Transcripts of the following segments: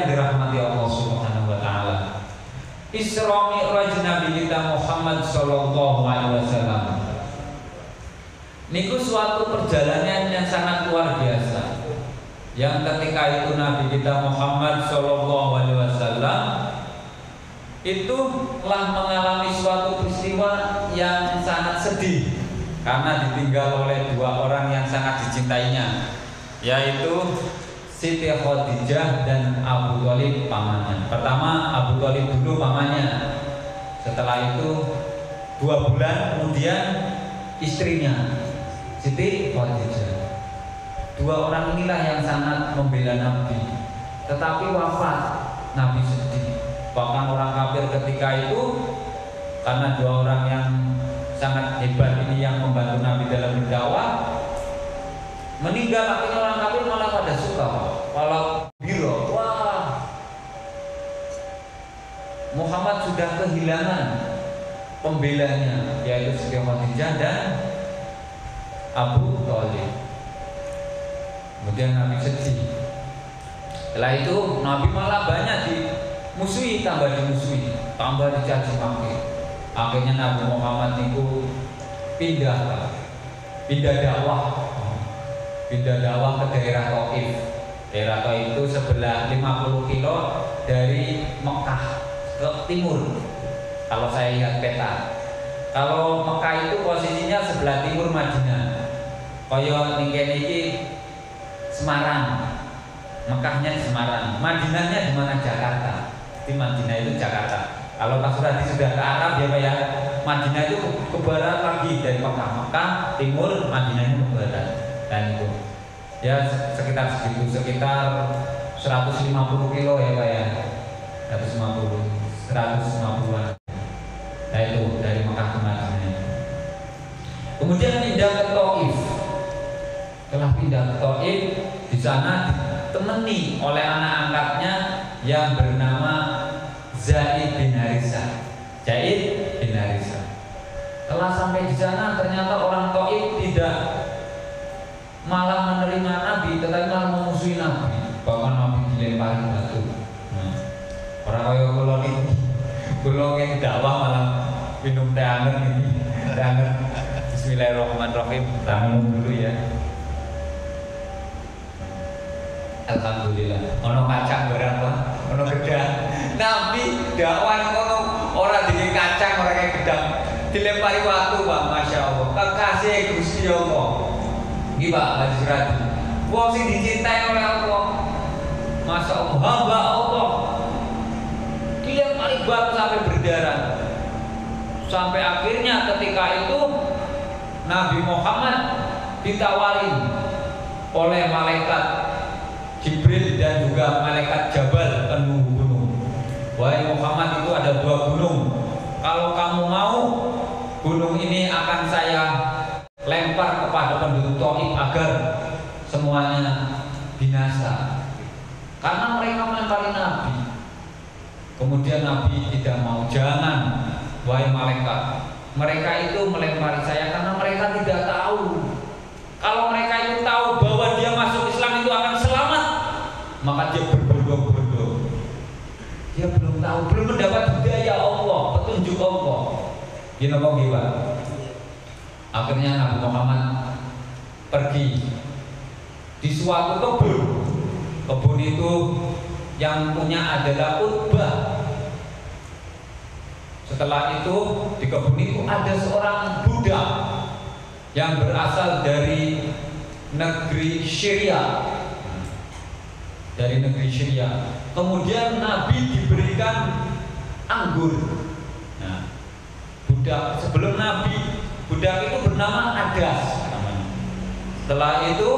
dirahmati Allah Subhanahu wa taala. Isra Mi'raj Nabi kita Muhammad sallallahu alaihi wasallam niku suatu perjalanan yang sangat luar biasa. Yang ketika itu Nabi kita Muhammad sallallahu alaihi wasallam itu telah mengalami suatu peristiwa yang sangat sedih karena ditinggal oleh dua orang yang sangat dicintainya, yaitu Siti Khadijah dan Abu Thalib pamannya. Pertama Abu Thalib dulu pamannya. Setelah itu 2 bulan kemudian istrinya Siti Khadijah. Dua orang inilah yang sangat membela Nabi. Tetapi wafat Nabi sedih. Bahkan orang kafir ketika itu karena dua orang yang sangat hebat ini yang membantu Nabi dalam berdakwah meninggal, akhirnya orang kafir malah pada suka, malah biro. Wah, Muhammad sudah kehilangan pembelanya, yaitu Siti Khadijah dan Abu Thalib. Kemudian Nabi sedih. Setelah itu Nabi malah banyak dimusuhi, tambah dimusuhi, tambah dicaci maki. Akhirnya Nabi Muhammad itu pindah dakwah ke daerah Thaif. Daerah Thaif itu sebelah 50 kilo dari Mekah ke timur. Kalau saya ingat peta. Kalau Mekah itu posisinya sebelah timur Madinah. Kaya ning kene iki Semarang. Mekahnya di Semarang. Madinahnya di mana? Jakarta. Di Madinah itu Jakarta. Kalau Pak Suradi sudah ke Arab ya, Madinah itu ke barat lagi dari Mekah. Mekah timur, Madinahnya ke barat. Dan itu ya sekitar segitu, sekitar 150 kilo ya Pak ya, 150-an. Nah itu dari Mekah ke Madinah. Kemudian pindah ke Thaif. Setelah pindah ke Thaif, di sana ditemani oleh anak angkatnya yang bernama Zaid bin Harisah. Setelah sampai di sana ternyata orang Thaif tidak malah menerima Nabi, tetapi malah memusuhi Nabi. Bahkan Nabi dilempari batu. Orang kaya kula yang dakwah malah minum teh anget ini. Teh anget. Bismillahirrahmanirrahim. Tamu dulu ya. Alhamdulillah. Ono kacang berapa? Ono gedang. Nabi dakwah ngono ora dikek kacang, ora kaya gedang. Dilempari watu, Pak. Masya Allah. Kekasih Gusti Allah. Ini Pak Haji Suradi, wong sing dicintai oleh Allah, Masya Allah, hamba Allah, dilempari batu sampai berdarah. Sampai akhirnya ketika itu Nabi Muhammad ditawarin oleh malaikat Jibril dan juga malaikat Jabal, penunggu gunung. Wahai Muhammad, itu ada 2 gunung. Kalau kamu mau, gunung ini akan saya lempar kepada penduduk Thaif agar semuanya binasa. Karena mereka melempari Nabi. Kemudian Nabi tidak mau. Jangan, wahai malaikat. Mereka itu melempari saya karena mereka tidak tahu. Kalau mereka itu tahu bahwa dia masuk Islam itu akan selamat, maka dia berbondong-bondong. Dia belum tahu, belum mendapat hidayah Allah, petunjuk Allah. Gini apa gimana? Akhirnya Nabi Muhammad pergi di suatu kebun. Kebun itu yang punya adalah Utbah. Setelah itu di kebun itu ada seorang budak yang berasal dari negeri Syria. Kemudian Nabi diberikan anggur. Nah, budak sebelum Nabi, budak itu bernama Adas namanya. Setelah itu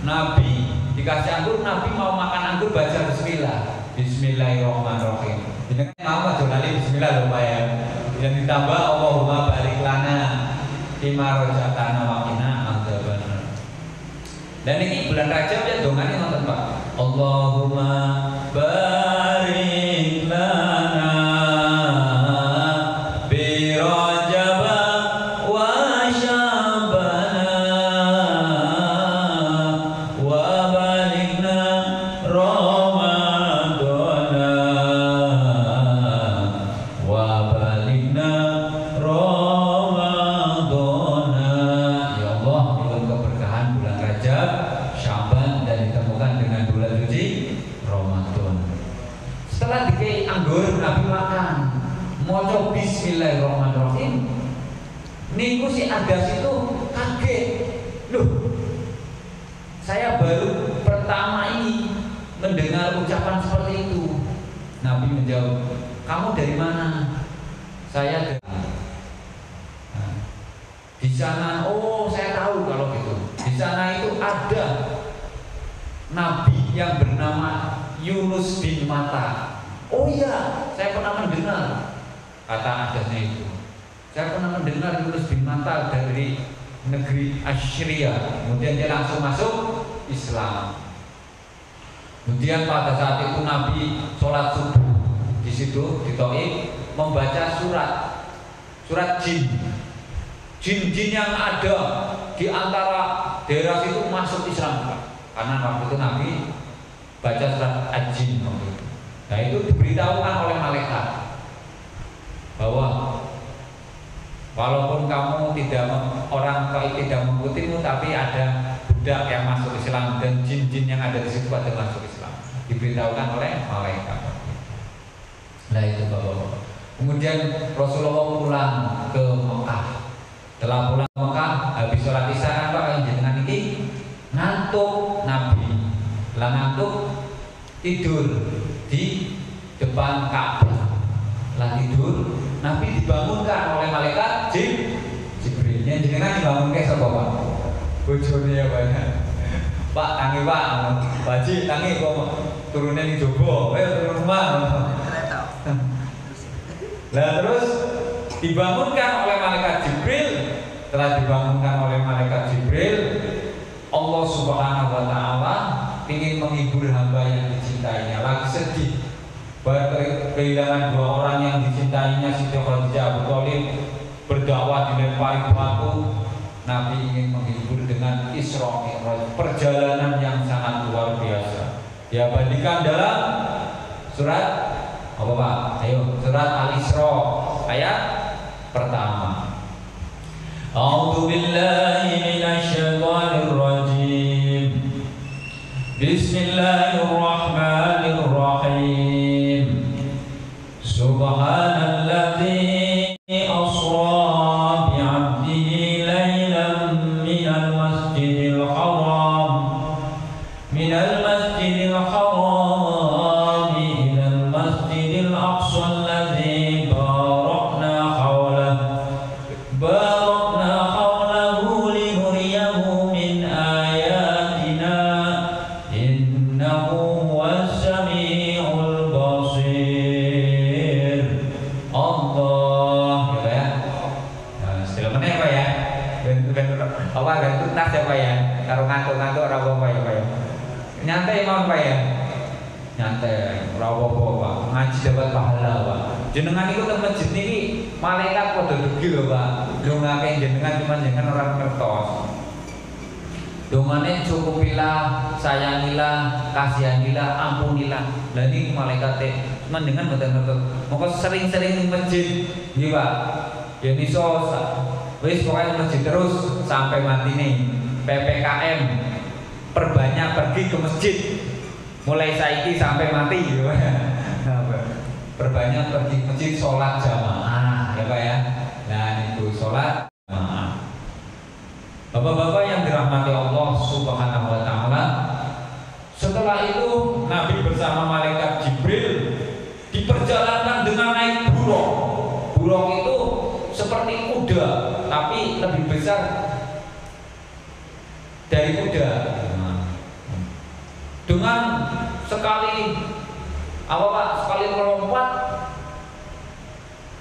Nabi dikasih anggur, Nabi mau makan anggur baca bismillah. Bismillahirrahmanirrahim. Ini kan mau jurnali bismillah loh Pak ya. Dan ditambah Allahumma barik lana fima razaqtana wa qina adzabannar. Dan ini bulan Rajab ya dongane nonton Pak. Allahumma barik lana Roma dikasih anggur Nabi makan. Maca bismillahirrahmanirrahim. Niku si Adas itu kaget. Loh, saya baru pertama ini mendengar ucapan seperti itu. Nabi menjawab, kamu dari mana? Saya dari di sana. Oh, saya tahu kalau gitu. Di sana itu ada Nabi yang bernama Yunus bin Matta. Oh iya, saya pernah mendengar. Kata Adasnya itu, saya pernah mendengar Yunus bin Matta dari negeri Assyria. Kemudian dia langsung masuk Islam. Kemudian pada saat itu Nabi sholat subuh di situ di Thaif, membaca surat jin. Jin-jin yang ada di antara daerah itu masuk Islam, karena waktu itu Nabi baca surat Al-Jin. Nah itu diberitahukan oleh malaikat bahwa walaupun kamu orang tidak mengikutimu, tapi ada budak yang masuk Islam dan jin-jin yang ada di situ pada masuk Islam. Diberitahukan oleh malaikat. Nah itu Bapak-bapak. Kemudian Rasulullah pulang ke Mekah. Setelah pulang ke Mekah, habis sholat isya kan Pak yang jenengan ini ngantuk Nabi. Lah ngantuk tidur di depan Ka'bah. Lah tidur, Nabi dibangunkan oleh malaikat Jibril. Yang jenengan dibangunkan sapa Pak? Bojone ya Pak. Pak tangi Pak, Baji tangi kok turunin di jobo, turun rumah. Lah terus dibangunkan oleh malaikat Jibril. Setelah dibangunkan oleh malaikat Jibril, Allah Subhanahu wa taala ingin menghibur hamba yang dicintainya, lagi sedih kehilangan dua orang yang dicintainya, Siti Khadijah, Abu Thalib, berdakwah dilempari batu. Nabi ingin menghibur dengan Isra Mi'raj, perjalanan yang sangat luar biasa. Ya, bandingkan dalam surat apa Pak? Ayo, surat Al-Isra ayat pertama. A'udzu billahi minasy syaithanir rajim. Bismillahirrahmanirrahim. Subhanalladzi asra bi'abdihi lailan minal masjidil haram ilal masjidil aqsa alladzi barakna hawlahu linuriyahu min ayatina innahu huwas sami'ul basir. Allah ya. Nah, setelah mana Pak ya? Apa kan tuntas ya Pak ya? Karo ngantuk-ngantuk ora apa-apa ya Pak ya. Nyantai mawon Pak ya. Nyantai ora apa-apa Pak. Ngaji dapat pahala Pak. Jenengan iku teng masjid niki malaikat padha dugi lho Pak. Dongake jenengan cuman jenengan ora ngertos. Dongane cukupilah, sayangilah, kasihanilah, ampunilah. Lah niki malaikat mendengan mboten ngertos. Monggo sering-sering ning masjid nggih Pak. Ya iso wis pokoke masjid terus sampai mati nih. PPKM perbanyak pergi ke masjid mulai saiki sampai mati gitu. Perbanyak pergi ke masjid, sholat jamaah ya Pak ya. Nah itu sholat jamaah. Bapak-bapak yang dirahmati Allah Subhanahu wa taala, setelah itu Nabi bersama malaikat Jibril di perjalanan dengan naik burung. Burung itu seperti kuda tapi lebih besar dari kuda. Dengan sekali apa Pak? Sekali melompat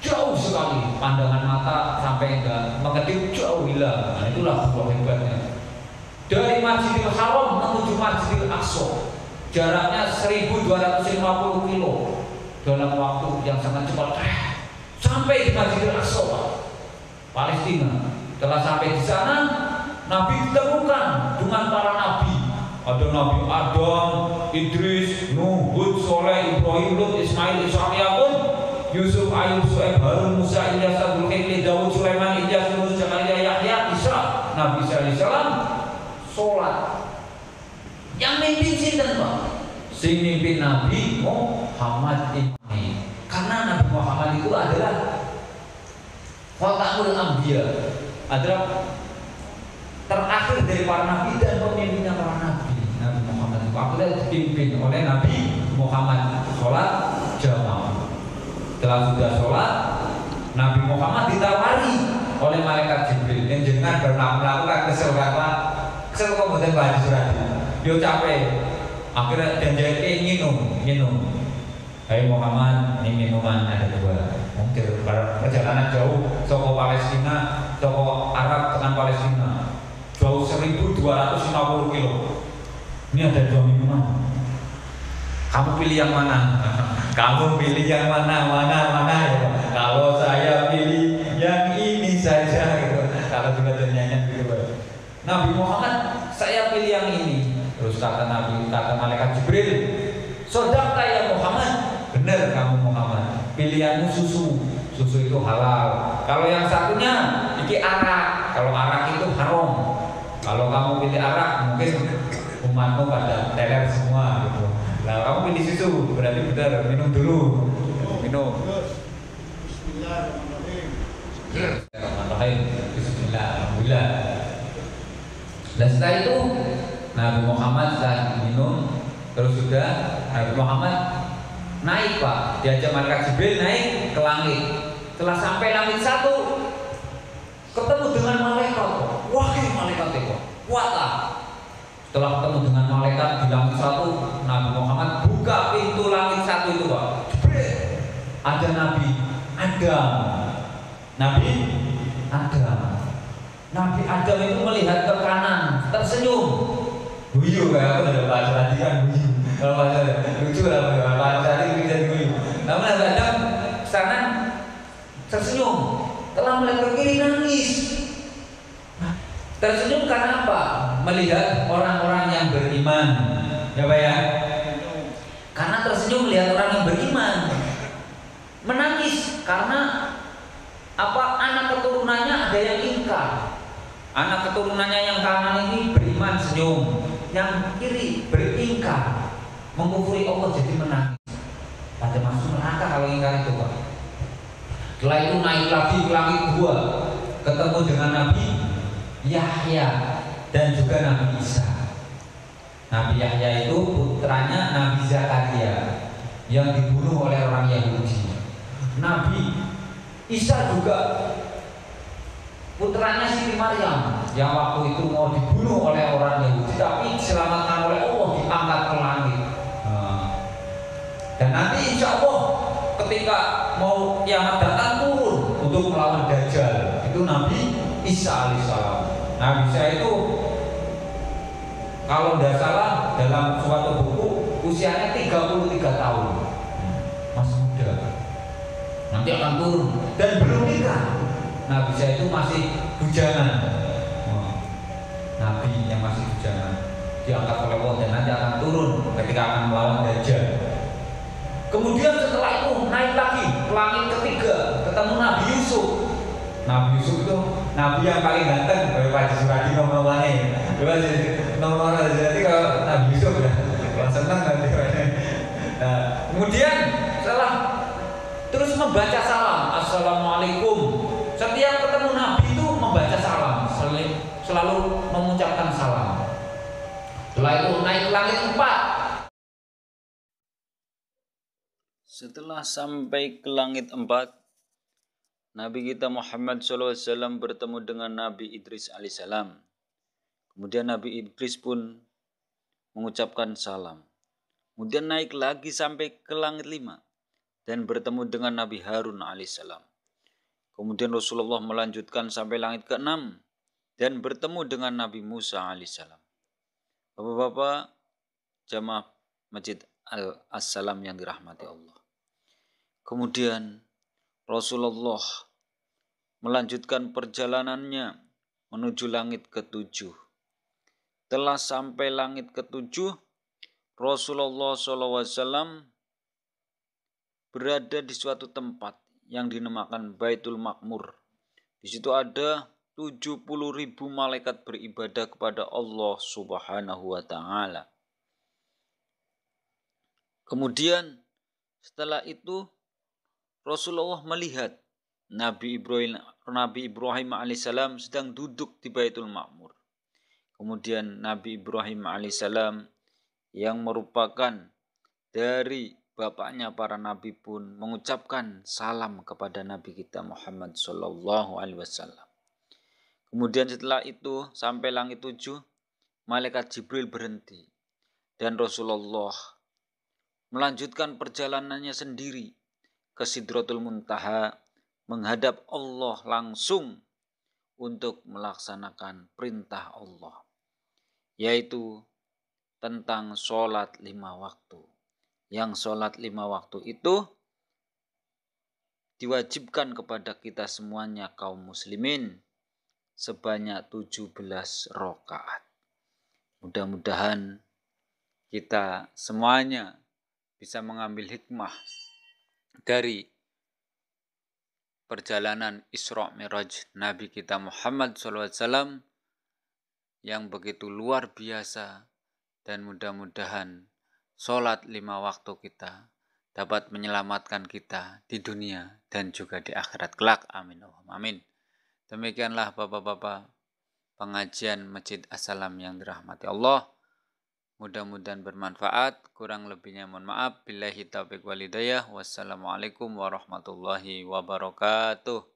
jauh sekali, pandangan mata sampai enggak mengedip jauh hilang. Nah, itulah buah hebatnya. Dari Masjidil Haram menuju Masjidil Aqsa jaraknya 1250 kilo dalam waktu yang sangat cepat. Sampai di Masjidil Aqsa Palestina. Setelah sampai di sana, Nabi ditemukan dengan para nabi. Ada Nabi Adam, Idris, Nuh, Hud, Soleh, Ibrahim, Lut, Ismail, Ishaq, Yakub, Yusuf, Ayub, Su'aib, Harun, Musa, Ilyas, Dzulkifli, Daud, Sulaiman, Ilyas, Yunus, Zakaria, Yahya, Isra. Nabi sallallahu alaihi wasallam sholat. Yang mimpin sinten Pak? Sing mimpin Nabi Muhammad ini. Karena Nabi Muhammad itu adalah Khatamul Anbiya, adalah terakhir dari para nabi dan pemimpinnya para nabi. Nabi Muhammad itu akhirnya dipimpin oleh Nabi Muhammad sholat jamaah. Setelah sudah sholat, Nabi Muhammad ditawari oleh malaikat Jibril yang jenengan melakukan kesel kok mboten Pak Surat. Yo capek. Akhirnya janjake minum. Hai Muhammad, ini minuman ada 2. Mungkin perjalanan jauh soko Palestina, soko Arab dengan Palestina. Jauh 1250 kilo. Ini ada 2 minuman. Kamu pilih yang mana? Kamu pilih yang mana ya. Kalau saya pilih yang ini saja gitu. Kalau juga nyanyi gitu. Nabi Muhammad, saya pilih yang ini. Terus kata malaikat Jibril, "Sodaqta ya Muhammad." Benar kamu Muhammad. Pilihanmu susu itu halal. Kalau yang satunya iki arak. Kalau arak itu haram. Kalau kamu pilih arak, mungkin umatmu pada teler semua gitu. Nah, kamu pilih susu, berarti benar, minum dulu. Minum. Bismillahirrahmanirrahim. Bismillah. Alhamdulillah. Dan setelah itu Nabi Muhammad setelah minum, terus sudah Nabi Muhammad naik Pak, diajak malaikat Jibril naik ke langit. Setelah sampai langit 1, ketemu dengan malaikat. Wah, ini malaikat itu kuat lah. Setelah ketemu dengan malaikat di langit 1, Nabi Muhammad buka pintu langit 1 itu Pak. Jibril, ada Nabi Adam. Nabi Adam itu melihat ke kanan, tersenyum. Guyu kayak aku udah baca tadi kan guyu. Kalau baca lucu lah, baca tadi bisa guyu. Namun Nabi Adam sana tersenyum. Telah melihat ke kiri nangis. Tersenyum karena apa? Melihat orang-orang yang beriman. Ya Pak ya. Karena tersenyum melihat orang yang beriman. Menangis karena apa? Anak keturunannya ada yang ingkar. Anak keturunannya yang kanan ini beriman senyum, yang kiri beringkar, mengkufuri Allah jadi menangis. Pada masuk neraka kalau ingkar itu Pak. Setelah itu naik lagi ke langit 2, ketemu dengan Nabi Yahya dan juga Nabi Isa. Nabi Yahya itu putranya Nabi Zakaria yang dibunuh oleh orang Yahudi. Nabi Isa juga putranya Siti Maryam yang waktu itu mau dibunuh oleh orang Yahudi, tapi diselamatkan oleh Allah, diangkat ke langit. Dan nanti insya Allah ketika mau kiamat datang turun untuk melawan Dajjal, itu Nabi Isa alaihissalam. Nabi Isa itu kalau tidak salah dalam suatu buku usianya 33 tahun, masih muda. Nanti akan turun dan belum nikah. Nabi Isa itu masih bujangan. Nabi yang masih bujangan diangkat oleh Allah dan nanti akan turun ketika akan melawan Dajjal. Kemudian setelah itu naik lagi ke langit ketiga, ketemu Nabi Yusuf. Nabi Yusuf itu Nabi yang paling ganteng. Kalau Pak Suradi ngomong-ngomongnya, ngomong-ngomong jadi kalau Nabi Yusuf ya, senang nanti. Nah, kemudian setelah terus membaca salam, Assalamualaikum. Setiap ketemu Nabi itu membaca salam, selalu mengucapkan salam. Setelah itu naik ke langit 4. Setelah sampai ke langit 4, Nabi kita Muhammad SAW bertemu dengan Nabi Idris alaihissalam. Kemudian Nabi Idris pun mengucapkan salam. Kemudian naik lagi sampai ke langit 5 dan bertemu dengan Nabi Harun alaihissalam. Kemudian Rasulullah melanjutkan sampai langit ke-6 dan bertemu dengan Nabi Musa alaihissalam. Bapak-bapak jamaah Masjid Al-Assalam yang dirahmati Allah. Kemudian Rasulullah melanjutkan perjalanannya menuju langit ke-7. Telah sampai langit ke-7, Rasulullah SAW berada di suatu tempat yang dinamakan Baitul Makmur. Di situ ada 70.000 malaikat beribadah kepada Allah Subhanahu wa Ta'ala. Kemudian setelah itu Rasulullah melihat Nabi Ibrahim alaihissalam sedang duduk di Baitul Ma'mur. Kemudian Nabi Ibrahim alaihissalam yang merupakan dari bapaknya para nabi pun mengucapkan salam kepada Nabi kita Muhammad Sallallahu Alaihi Wasallam. Kemudian setelah itu sampai langit 7, malaikat Jibril berhenti dan Rasulullah melanjutkan perjalanannya sendiri ke Sidratul Muntaha menghadap Allah langsung untuk melaksanakan perintah Allah, yaitu tentang sholat 5 waktu. Yang sholat 5 waktu itu diwajibkan kepada kita semuanya kaum muslimin sebanyak 17 rakaat. Mudah-mudahan kita semuanya bisa mengambil hikmah dari perjalanan Isra Mi'raj Nabi kita Muhammad SAW yang begitu luar biasa, dan mudah-mudahan sholat 5 waktu kita dapat menyelamatkan kita di dunia dan juga di akhirat kelak. Amin. Amin. Demikianlah Bapak-bapak pengajian Masjid As-Salam yang dirahmati Allah. Mudah-mudahan bermanfaat. Kurang lebihnya mohon maaf. Billahi taufiq wal hidayah. Wassalamualaikum warahmatullahi wabarakatuh.